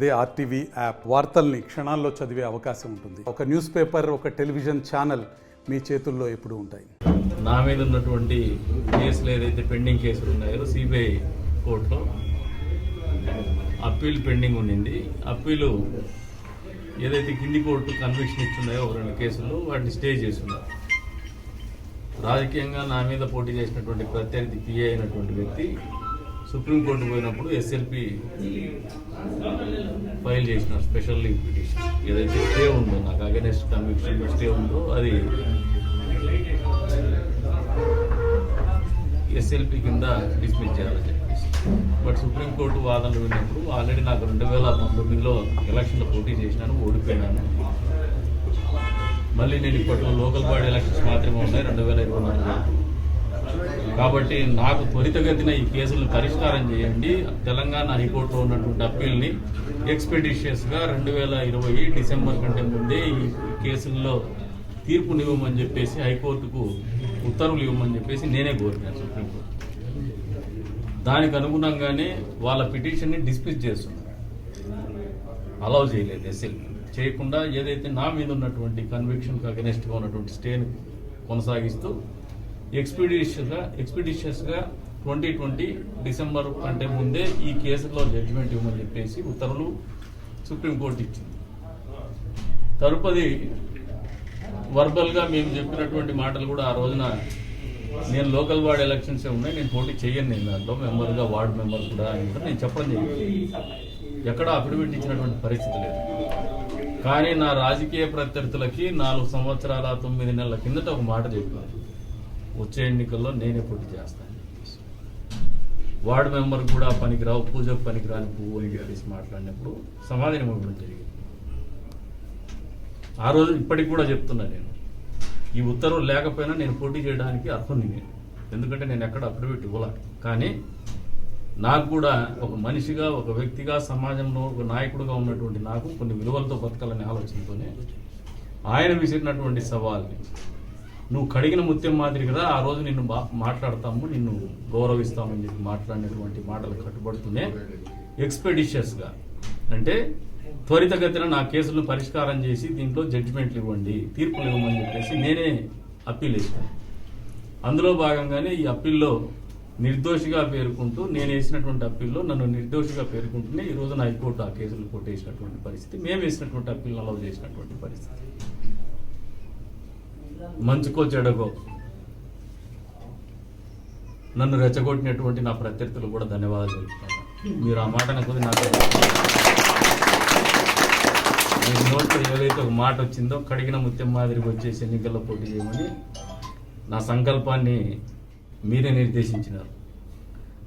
అదే RTV app వార్తల్ని క్షణాల్లో చదివే అవకాశం ఉంటుంది. ఒక న్యూస్ పేపర్, ఒక టెలివిజన్ ఛానల్ మీ చేతుల్లో ఎప్పుడూ ఉంటాయి. నా మీద ఉన్నటువంటి కేసులు ఏదైతే పెండింగ్ కేసులు ఉన్నాయో సిబిఐ కోర్టులో అప్పీల్ పెండింగ్ ఉండింది. అప్పీలు ఏదైతే కింది కోర్టు కన్విక్షన్ ఇచ్చున్నాయో ఒక 2 కేసులు వాటిని స్టే చేస్తున్నారు. రాజకీయంగా నా మీద పోటీ చేసినటువంటి ప్రత్యర్థి పిఏ అయినటువంటి వ్యక్తి సుప్రీంకోర్టు పోయినప్పుడు ఎస్ఎల్పి ఫైల్ చేసిన స్పెషల్ లీవ్ పిటిషన్ ఏదైతే స్టే ఉందో, నాకు అగైనెస్ట్ కన్విక్షన్ స్టే ఉందో అది ఎస్ఎల్పి కింద డిస్మిస్ చేయాలని చెప్పేసి. బట్ సుప్రీంకోర్టు వాదనలు విన్నప్పుడు ఆల్రెడీ నాకు 2019లో ఎలక్షన్లో పోటీ చేసినాను, ఓడిపోయినాను. మళ్ళీ నేను ఇప్పట్లో లోకల్ బాడీ ఎలక్షన్స్ మాత్రమే ఉన్నాయి 2024. కాబట్టి నాకు త్వరితగతిన ఈ కేసులను పరిష్కారం చేయండి. తెలంగాణ హైకోర్టులో ఉన్నటువంటి అప్పీల్ని ఎక్స్పెడిషియస్గా 2020 డిసెంబర్ కంటే ముందే ఈ కేసుల్లో తీర్పునివ్వమని చెప్పేసి హైకోర్టుకు ఉత్తర్వులు ఇవ్వమని చెప్పేసి నేనే కోరినాను సుప్రీంకోర్టు. దానికి అనుగుణంగానే వాళ్ళ పిటిషన్ని డిస్మిస్ చేస్తున్నారు, అలౌ చేయలేదు. ఎస్ఎల్పి చేయకుండా ఏదైతే నా మీద ఉన్నటువంటి కన్విక్షన్కి అగెనెస్ట్గా ఉన్నటువంటి స్టేని కొనసాగిస్తూ ఎక్స్పెడిషియస్గా 2020 డిసెంబర్ కంటే ముందే ఈ కేసులో జడ్జిమెంట్ ఇవ్వమని చెప్పేసి ఉత్తర్వులు సుప్రీంకోర్టు ఇచ్చింది. తదుపరి వర్బల్గా మేము చెప్పినటువంటి మాటలు కూడా ఆ రోజున నేను లోకల్ వార్డ్ ఎలక్షన్స్ ఉన్నాయి, నేను పోటీ చేయను, నేను దాంట్లో మెంబర్గా వార్డు మెంబర్ కూడా నేను చెప్పడం జరిగింది. ఎక్కడ అఫిడవిట్ ఇచ్చినటువంటి పరిస్థితి లేదు. కానీ నా రాజకీయ ప్రత్యర్థులకి 4 సంవత్సరాల 9 నెలల కిందట ఒక మాట చెప్పాను, వచ్చే ఎన్నికల్లో నేనే పోటీ చేస్తాను. వార్డు మెంబర్ కూడా పనికిరావు, పూజకు పనికిరాని పువ్వు అని చెప్పేసి మాట్లాడినప్పుడు సమాధానం ఇవ్వడం జరిగింది. ఆ రోజు ఇప్పటికి కూడా చెప్తున్నా, నేను ఈ ఉత్తర్వులు లేకపోయినా నేను పోటీ చేయడానికి అర్హుని నేను, ఎందుకంటే నేను ఎక్కడ అఫిడవిట్ ఇవ్వాల. కానీ నాకు కూడా ఒక మనిషిగా, ఒక వ్యక్తిగా, సమాజంలో ఒక నాయకుడిగా ఉన్నటువంటి నాకు కొన్ని విలువలతో బతకాలనే ఆలోచనతోనే ఆయన విసిరినటువంటి సవాల్ని, నువ్వు కడిగిన ముత్యం మాదిరి కదా, ఆ రోజు నిన్ను మాట్లాడతాము, నిన్ను గౌరవిస్తామని చెప్పి మాట్లాడినటువంటి మాటలు కట్టుబడుతూనే ఎక్స్పెడిషియస్గా అంటే త్వరితగతిన నా కేసులను పరిష్కారం చేసి దీంట్లో జడ్జిమెంట్లు ఇవ్వండి, తీర్పులు ఇవ్వమని చెప్పేసి నేనే అప్పీల్ వేసాను. అందులో భాగంగానే ఈ అప్పీల్లో నిర్దోషిగా పేర్కొంటూ, నేను వేసినటువంటి అప్పీల్లో నన్ను నిర్దోషిగా పేర్కొంటూనే ఈ రోజున హైకోర్టు ఆ కేసులు కొట్టేసినటువంటి పరిస్థితి, మేము వేసినటువంటి అప్పీల్ని అలౌ చేసినటువంటి పరిస్థితి. మంచుకో చెడగో నన్ను రెచ్చగొట్టినటువంటి నా ప్రత్యర్థులు కూడా ధన్యవాదాలు తెలుపుతాను. మీరు ఆ మాట నాకు నోట్లో ఏదైతే ఒక మాట వచ్చిందో, కడిగిన ముత్యం మాదిరికి వచ్చేసి ఎన్నికల్లో పోటీ చేయమని నా సంకల్పాన్ని మీరే నిర్దేశించినారు.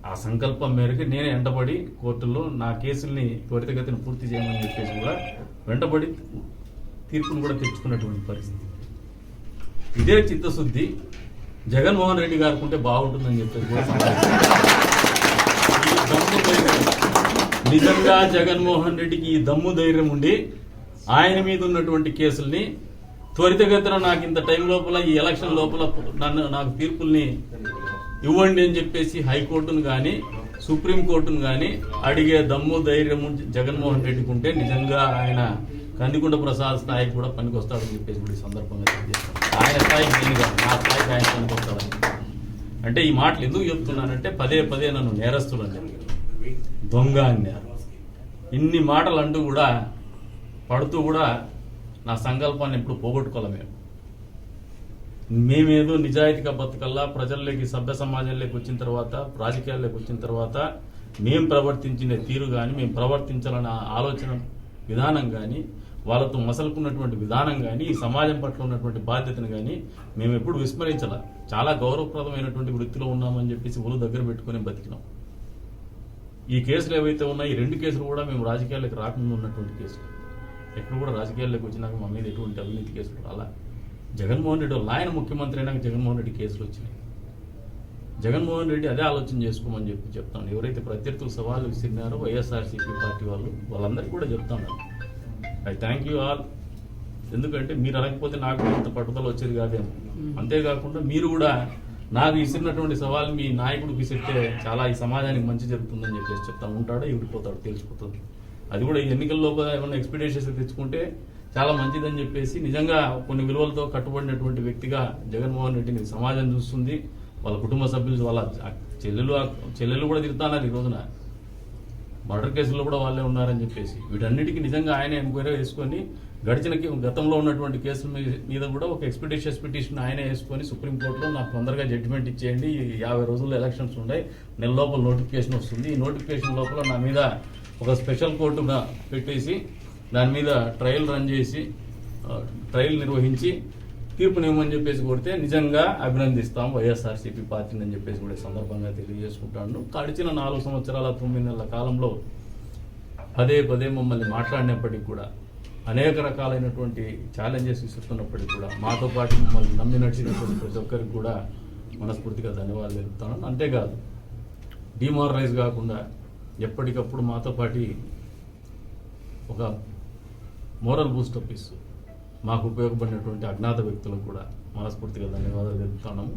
ఆ సంకల్పం మేరకు నేనే వెంటబడి కోర్టులో నా కేసుల్ని త్వరితగతిన పూర్తి చేయమని చెప్పేసి కూడా వెంటబడి తీర్పును కూడా తెచ్చుకున్నటువంటి పరిస్థితి. ఇదే చిత్తశుద్ధి జగన్మోహన్ రెడ్డి గారికి ఉంటే బాగుంటుందని చెప్పేసి కూడా నిజంగా జగన్మోహన్ రెడ్డికి ఈ దమ్ము ధైర్యం ఉండి ఆయన మీద ఉన్నటువంటి కేసుల్ని త్వరితగతిన నాకు ఇంత టైం లోపల, ఈ ఎలక్షన్ లోపల నాకు తీర్పుల్ని ఇవ్వండి అని చెప్పేసి హైకోర్టును కానీ సుప్రీంకోర్టును కానీ అడిగే దమ్ము ధైర్యము జగన్మోహన్ రెడ్డికి ఉంటే నిజంగా ఆయన కందికుంట ప్రసాద్ స్థాయికి కూడా పనికొస్తాడని చెప్పేసి కూడా ఈ సందర్భంగా తెలియజేస్తాను. ఆయన స్థాయికి నేను కాదు, నా స్థాయికి ఆయన పనికొస్తాడని. అంటే ఈ మాటలు ఎందుకు చెప్తున్నానంటే పదే పదే నన్ను నేరస్తులు అని చెప్పి, దొంగ అన్నారు, ఇన్ని మాటలు అంటూ కూడా పడుతూ కూడా నా సంకల్పాన్ని ఎప్పుడు పోగొట్టుకోలే. మేమేదో నిజాయితీగా బతకల్లా, ప్రజల్లోకి, సభ్య సమాజంలోకి వచ్చిన తర్వాత, రాజకీయాల్లోకి వచ్చిన తర్వాత మేము ప్రవర్తించిన తీరు కానీ, మేము ప్రవర్తించాలన్న ఆలోచన విధానం కానీ, వాళ్ళతో మసలుకున్నటువంటి విధానం కానీ, ఈ సమాజం పట్ల ఉన్నటువంటి బాధ్యతను కానీ మేము ఎప్పుడు విస్మరించాల. చాలా గౌరవప్రదమైనటువంటి వృత్తిలో ఉన్నామని చెప్పేసి ఒళ్ళు దగ్గర పెట్టుకుని బతికినాం. ఈ కేసులు ఏవైతే ఉన్నాయో, ఈ 2 కేసులు కూడా మేము రాజకీయాల్లోకి రాకుండా ఉన్నటువంటి కేసులు. ఎప్పుడు కూడా రాజకీయాల్లోకి వచ్చినాక మా మీద ఎటువంటి అవినీతి కేసులు రాలా. జగన్మోహన్ రెడ్డి ఆయన ముఖ్యమంత్రి అయినాక జగన్మోహన్ రెడ్డి కేసులు వచ్చినాయి. జగన్మోహన్ రెడ్డి అదే ఆలోచన చేసుకోమని చెప్పి చెప్తాను. ఎవరైతే ప్రత్యర్థులు సవాళ్ళు విసిరినారో వైఎస్ఆర్సీపీ పార్టీ వాళ్ళందరికీ కూడా చెప్తాను, ఐ థ్యాంక్ యూ ఆల్. ఎందుకంటే మీరు అనకపోతే నాకు ఇంత పట్టుదల వచ్చేది కాదేమో. అంతేకాకుండా మీరు కూడా నాకు విసిరినటువంటి సవాల్ మీ నాయకుడికి విసిరితే చాలా ఈ సమాజానికి మంచి జరుగుతుందని చెప్పేసి చెప్తాను. ఉంటాడో ఎగిరిపోతాడో తెలిసిపోతుంది. అది కూడా ఈ ఎన్నికల్లో ఏమైనా ఎక్స్పెక్టేషన్స్ తెచ్చుకుంటే చాలా మంచిదని చెప్పేసి నిజంగా కొన్ని విలువలతో కట్టుబడినటువంటి వ్యక్తిగా జగన్మోహన్ రెడ్డిని సమాజం చూస్తుంది. వాళ్ళ కుటుంబ సభ్యులు, వాళ్ళ చెల్లెలు కూడా తిరుగుతున్నారు ఈ రోజున. మర్డర్ కేసుల్లో కూడా వాళ్ళే ఉన్నారని చెప్పేసి వీటన్నిటికీ నిజంగా ఆయన ఎంక్వైరీ వేసుకొని గతంలో ఉన్నటువంటి కేసుల మీద కూడా ఒక ఎక్స్పెక్టేషన్స్ పిటిషన్ ఆయనే వేసుకొని సుప్రీంకోర్టులో నాకు తొందరగా జడ్జిమెంట్ ఇచ్చేయండి, 50 రోజుల్లో ఎలక్షన్స్ ఉన్నాయి, నెల లోపల నోటిఫికేషన్ వస్తుంది, ఈ నోటిఫికేషన్ లోపల నా మీద ఒక స్పెషల్ కోర్టు పెట్టేసి దాని మీద ట్రయల్ రన్ చేసి ట్రయల్ నిర్వహించి తీర్పునివ్వమని చెప్పేసి కొడితే నిజంగా అభినందిస్తాం వైఎస్ఆర్సీపీ పార్టీని అని చెప్పేసి కూడా సందర్భంగా తెలియజేసుకుంటాను. గడిచిన 4 సంవత్సరాల 9 నెలల కాలంలో పదే మమ్మల్ని మాట్లాడినప్పటికీ కూడా అనేక రకాలైనటువంటి ఛాలెంజెస్ ఇస్తున్నప్పటికీ కూడా మాతో పాటు మమ్మల్ని నమ్మి నడిచినటువంటి ప్రతి ఒక్కరికి కూడా మనస్ఫూర్తిగా ధన్యవాదాలు తెలుపుతాను. అంతేకాదు డిమారలైజ్ కాకుండా ఎప్పటికప్పుడు మాతో పాటు ఒక మోరల్ బూస్టప్ ఇస్తూ మాకు ఉపయోగపడినటువంటి అజ్ఞాత వ్యక్తులకు కూడా మనస్ఫూర్తిగా ధన్యవాదాలు తెలుపుతున్నాము.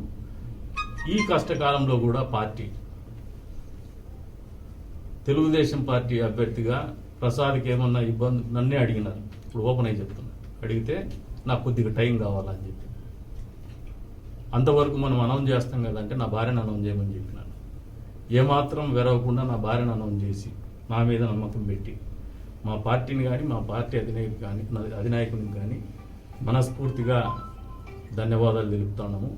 ఈ కష్టకాలంలో కూడా పార్టీ తెలుగుదేశం పార్టీ అభ్యర్థిగా ప్రసాద్కి ఏమన్నా ఇబ్బంది నన్నే అడిగినారు. ఇప్పుడు ఓపెన్ అయి చెప్తున్నా, అడిగితే నాకు కొద్దిగా టైం కావాలని చెప్పి అంతవరకు మనం అనౌన్స్ చేస్తాం కదంటే నా భార్యను అనౌన్స్ చేయమని చెప్పినాను. ఏమాత్రం వెరవకుండా నా భార్యను అనౌన్స్ చేసి నా మీద నమ్మకం పెట్టి మా పార్టీని కానీ మా పార్టీ అధినాయకునికి కానీ మనస్ఫూర్తిగా ధన్యవాదాలు తెలుపుతున్నాము.